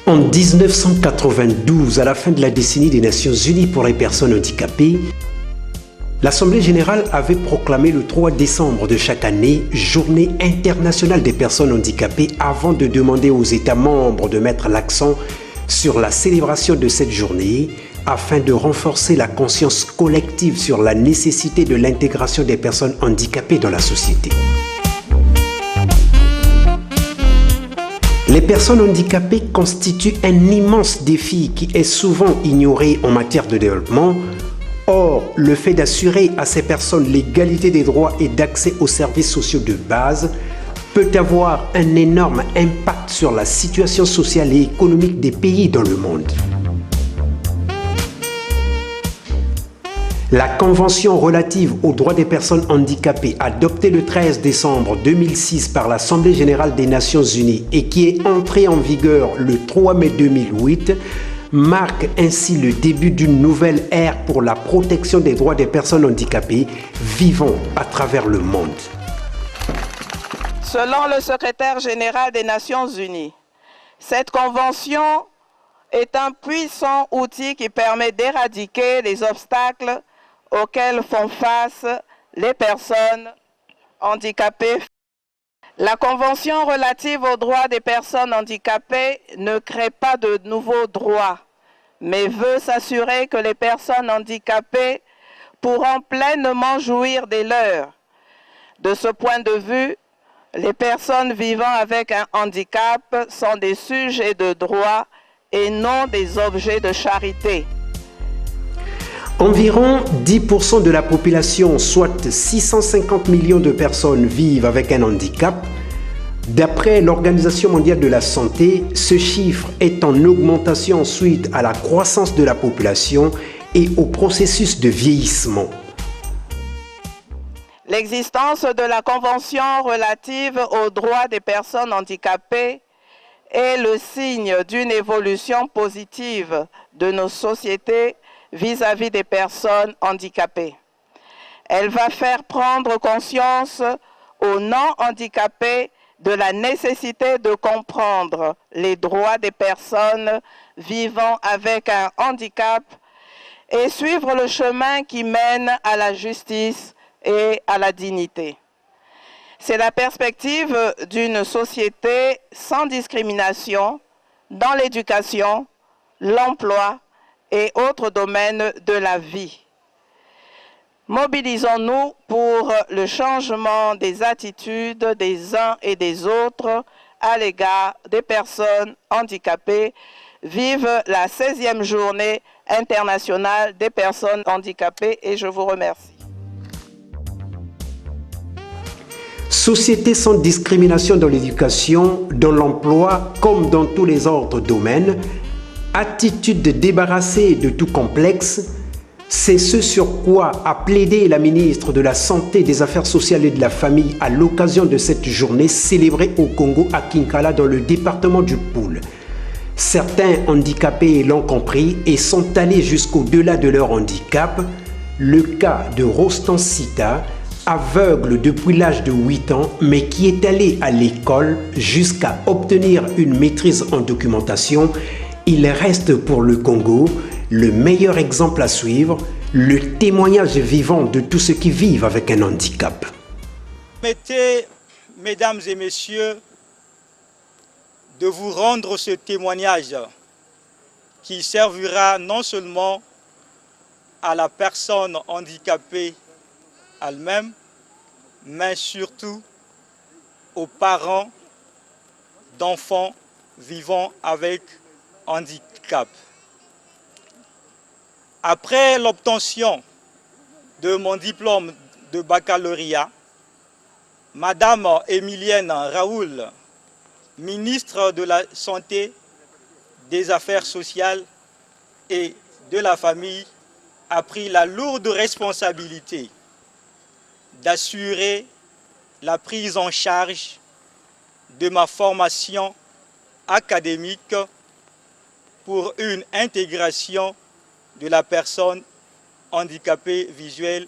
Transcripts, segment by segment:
En 1992, à la fin de la décennie des Nations Unies pour les personnes handicapées, l'Assemblée générale avait proclamé le 3 décembre de chaque année Journée internationale des personnes handicapées avant de demander aux États membres de mettre l'accent sur la célébration de cette journée afin de renforcer la conscience collective sur la nécessité de l'intégration des personnes handicapées dans la société. Les personnes handicapées constituent un immense défi qui est souvent ignoré en matière de développement. Or, le fait d'assurer à ces personnes l'égalité des droits et d'accès aux services sociaux de base peut avoir un énorme impact sur la situation sociale et économique des pays dans le monde. La Convention relative aux droits des personnes handicapées, adoptée le 13 décembre 2006 par l'Assemblée générale des Nations unies et qui est entrée en vigueur le 3 mai 2008, marque ainsi le début d'une nouvelle ère pour la protection des droits des personnes handicapées vivant à travers le monde. Selon le secrétaire général des Nations unies, cette convention est un puissant outil qui permet d'éradiquer les obstacles auxquels font face les personnes handicapées. La Convention relative aux droits des personnes handicapées ne crée pas de nouveaux droits, mais veut s'assurer que les personnes handicapées pourront pleinement jouir des leurs. De ce point de vue, les personnes vivant avec un handicap sont des sujets de droit et non des objets de charité. Environ 10% de la population, soit 650 millions de personnes, vivent avec un handicap. D'après l'Organisation mondiale de la santé, ce chiffre est en augmentation suite à la croissance de la population et au processus de vieillissement. L'existence de la Convention relative aux droits des personnes handicapées est le signe d'une évolution positive de nos sociétés vis-à-vis des personnes handicapées. Elle va faire prendre conscience aux non-handicapés de la nécessité de comprendre les droits des personnes vivant avec un handicap et suivre le chemin qui mène à la justice et à la dignité. C'est la perspective d'une société sans discrimination dans l'éducation, l'emploi et autres domaines de la vie. Mobilisons-nous pour le changement des attitudes des uns et des autres à l'égard des personnes handicapées. Vive la 16e journée internationale des personnes handicapées et je vous remercie. Société sans discrimination dans l'éducation, dans l'emploi comme dans tous les autres domaines, attitude débarrassée de tout complexe, c'est ce sur quoi a plaidé la ministre de la Santé, des Affaires sociales et de la Famille à l'occasion de cette journée célébrée au Congo à Kinkala dans le département du Poul. Certains handicapés l'ont compris et sont allés jusqu'au-delà de leur handicap. Le cas de Rostan Sita, aveugle depuis l'âge de 8 ans, mais qui est allé à l'école jusqu'à obtenir une maîtrise en documentation, il reste pour le Congo le meilleur exemple à suivre, le témoignage vivant de tous ceux qui vivent avec un handicap. Permettez, mesdames et messieurs, de vous rendre ce témoignage qui servira non seulement à la personne handicapée elle-même, mais surtout aux parents d'enfants vivant avec handicap. Après l'obtention de mon diplôme de baccalauréat, Madame Émilienne Raoul, ministre de la Santé, des Affaires sociales et de la Famille, a pris la lourde responsabilité d'assurer la prise en charge de ma formation académique pour une intégration de la personne handicapée visuelle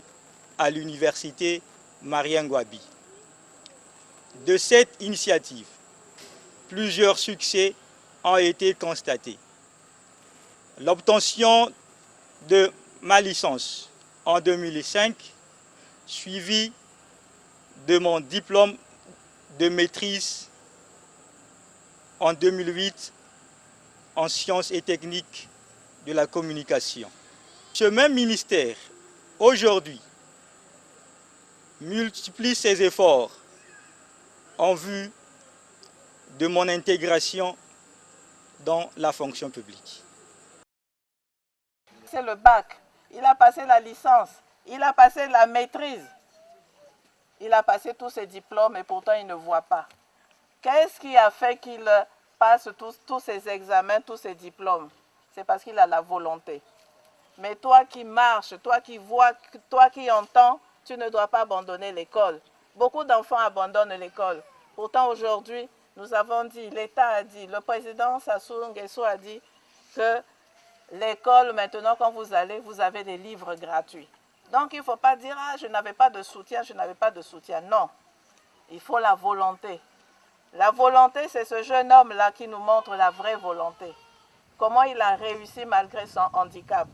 à l'université Marien Ngouabi. De cette initiative, plusieurs succès ont été constatées. L'obtention de ma licence en 2005, suivie de mon diplôme de maîtrise en 2008 en sciences et techniques de la communication. Ce même ministère, aujourd'hui, multiplie ses efforts en vue de mon intégration dans la fonction publique. C'est le bac, il a passé la licence, il a passé la maîtrise, il a passé tous ses diplômes et pourtant il ne voit pas. Qu'est-ce qui a fait qu'il passe tous ses examens, tous ses diplômes? C'est parce qu'il a la volonté. Mais toi qui marches, toi qui vois, toi qui entends, tu ne dois pas abandonner l'école. Beaucoup d'enfants abandonnent l'école. Pourtant aujourd'hui, nous avons dit, l'État a dit, le président Sassou Nguesso a dit que l'école, maintenant, quand vous allez, vous avez des livres gratuits. Donc, il ne faut pas dire, ah, je n'avais pas de soutien, je n'avais pas de soutien. Non, il faut la volonté. La volonté, c'est ce jeune homme-là qui nous montre la vraie volonté. Comment il a réussi malgré son handicap.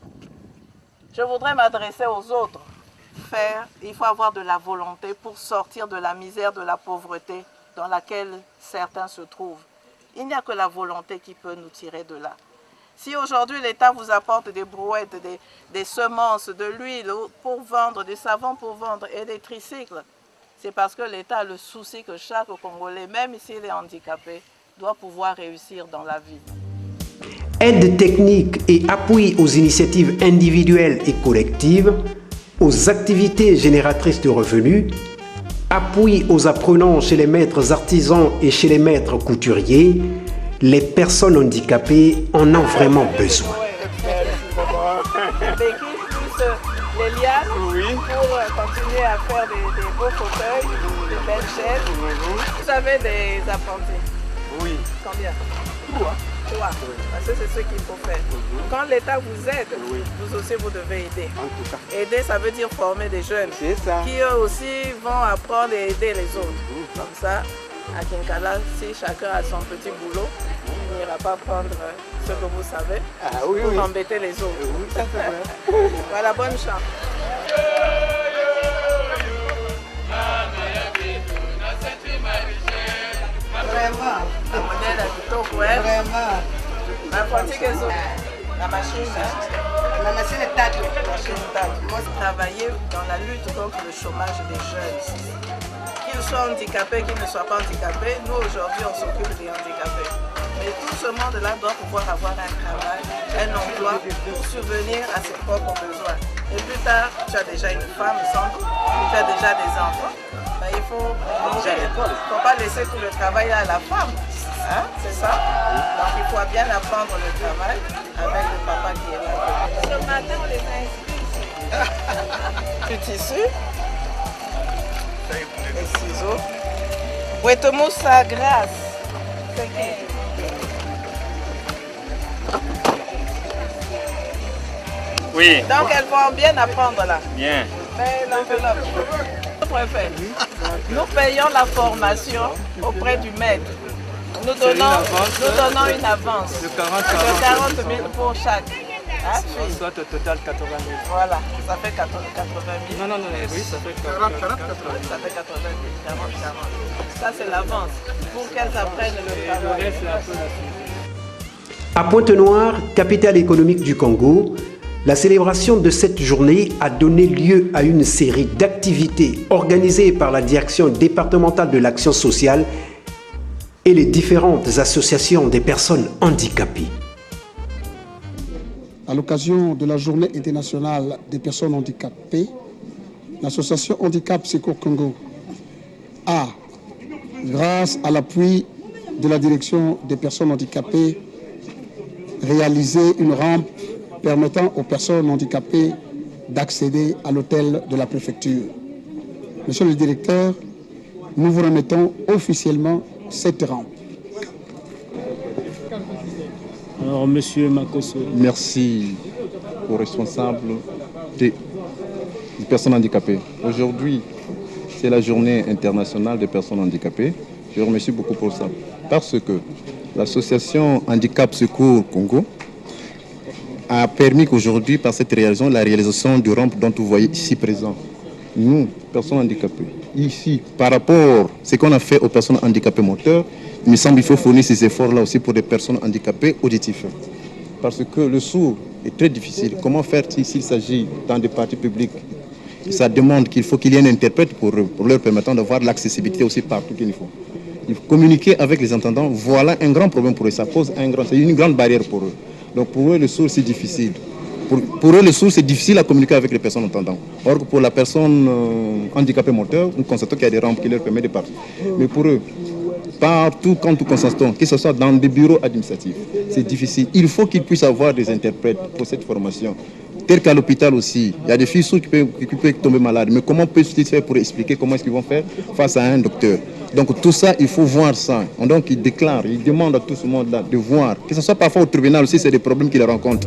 Je voudrais m'adresser aux autres. Il faut avoir de la volonté pour sortir de la misère, de la pauvreté dans laquelle certains se trouvent. Il n'y a que la volonté qui peut nous tirer de là. Si aujourd'hui l'État vous apporte des brouettes, des semences, de l'huile pour vendre, des savons pour vendre et des tricycles, c'est parce que l'État a le souci que chaque Congolais, même s'il est handicapé, doit pouvoir réussir dans la vie. Aide technique et appui aux initiatives individuelles et collectives, aux activités génératrices de revenus, appui aux apprenants chez les maîtres artisans et chez les maîtres couturiers, les personnes handicapées en ont vraiment besoin. Les lianes pour continuer à faire des beaux fauteuils, des belles chaises. Vous avez des apprentis? Oui. Combien? Trois. Parce que c'est ce qu'il faut faire. Quand l'État vous aide, vous aussi vous devez aider. En tout cas. Aider, ça veut dire former des jeunes qui eux aussi vont apprendre et aider les autres. Comme ça, à Kinkala, si chacun a son petit boulot, il n'ira pas prendre ce que vous savez pour embêter les autres. Oui, ça c'est vrai. Voilà, bonne chance. Vraiment. La modèle est plutôt ouais. Vraiment. La pratique est la machine. La machine est tacle. La machine tacle. Moi, travailler dans la lutte contre le chômage des jeunes. Qu'ils soient handicapés, qu'ils ne soient pas handicapés, nous aujourd'hui on s'occupe des handicapés. Mais tout ce monde-là doit pouvoir avoir un travail, un emploi pour subvenir à ses propres besoins. Et plus tard, tu as déjà une femme, Sandro, tu as déjà des enfants. Ben, il faut pas laisser tout le travail à la femme. Hein? C'est ça? Donc il faut bien apprendre le travail avec le papa qui est là. Ce matin, on les a inscrits. Du tissu. Les ciseaux. Ouettemoussa Grâce. Oui. Donc elles vont bien apprendre là. Bien. Mais l'enveloppe. Nous payons la formation auprès du maître. Nous donnons une avance de 40 000 pour chaque. Hein, soit au total 80 000. Voilà, ça fait 80 000. Non, oui, ça fait 40 000. Ça fait 80 000, 40. Ça c'est l'avance pour qu'elles apprennent le travail. Le reste, c'est un peu la suite. À Pointe-Noire, capitale économique du Congo, la célébration de cette journée a donné lieu à une série d'activités organisées par la direction départementale de l'action sociale et les différentes associations des personnes handicapées. À l'occasion de la Journée internationale des personnes handicapées, l'association Handicap Secours Congo a, grâce à l'appui de la direction des personnes handicapées, réalisé une rampe permettant aux personnes handicapées d'accéder à l'hôtel de la préfecture. Monsieur le directeur, nous vous remettons officiellement cette rampe. Alors, monsieur Makoso. Merci aux responsables des personnes handicapées. Aujourd'hui, c'est la journée internationale des personnes handicapées. Je vous remercie beaucoup pour ça. Parce que l'association Handicap Secours Congo a permis qu'aujourd'hui, par cette réalisation, la réalisation du rampe dont vous voyez ici présent, nous, personnes handicapées, ici, par rapport à ce qu'on a fait aux personnes handicapées moteurs, il me semble qu'il faut fournir ces efforts-là aussi pour des personnes handicapées auditives. Parce que le sourd est très difficile. Comment faire s'il s'agit dans des parties publiques? Ça demande qu'il faut qu'il y ait un interprète pour leur permettre d'avoir l'accessibilité aussi partout qu'il faut. Il faut communiquer avec les entendants. Voilà un grand problème pour eux. Ça pose c'est une grande barrière pour eux. Donc pour eux, le sourd, c'est difficile. Pour eux, le sourd, c'est difficile à communiquer avec les personnes entendantes. Or que pour la personne handicapée moteur, nous constatons qu'il y a des rampes qui leur permettent de partir. Mais pour eux, partout, quand nous constatons, que ce soit dans des bureaux administratifs, c'est difficile. Il faut qu'ils puissent avoir des interprètes pour cette formation. Tel qu'à l'hôpital aussi, il y a des filles sourdes qui peuvent tomber malades. Mais comment peut-ils faire pour expliquer comment est-ce qu'ils vont faire face à un docteur? Donc tout ça, il faut voir ça. Donc ils déclarent, ils demandent à tout ce monde-là de voir. Que ce soit parfois au tribunal aussi, c'est des problèmes qu'ils rencontrent.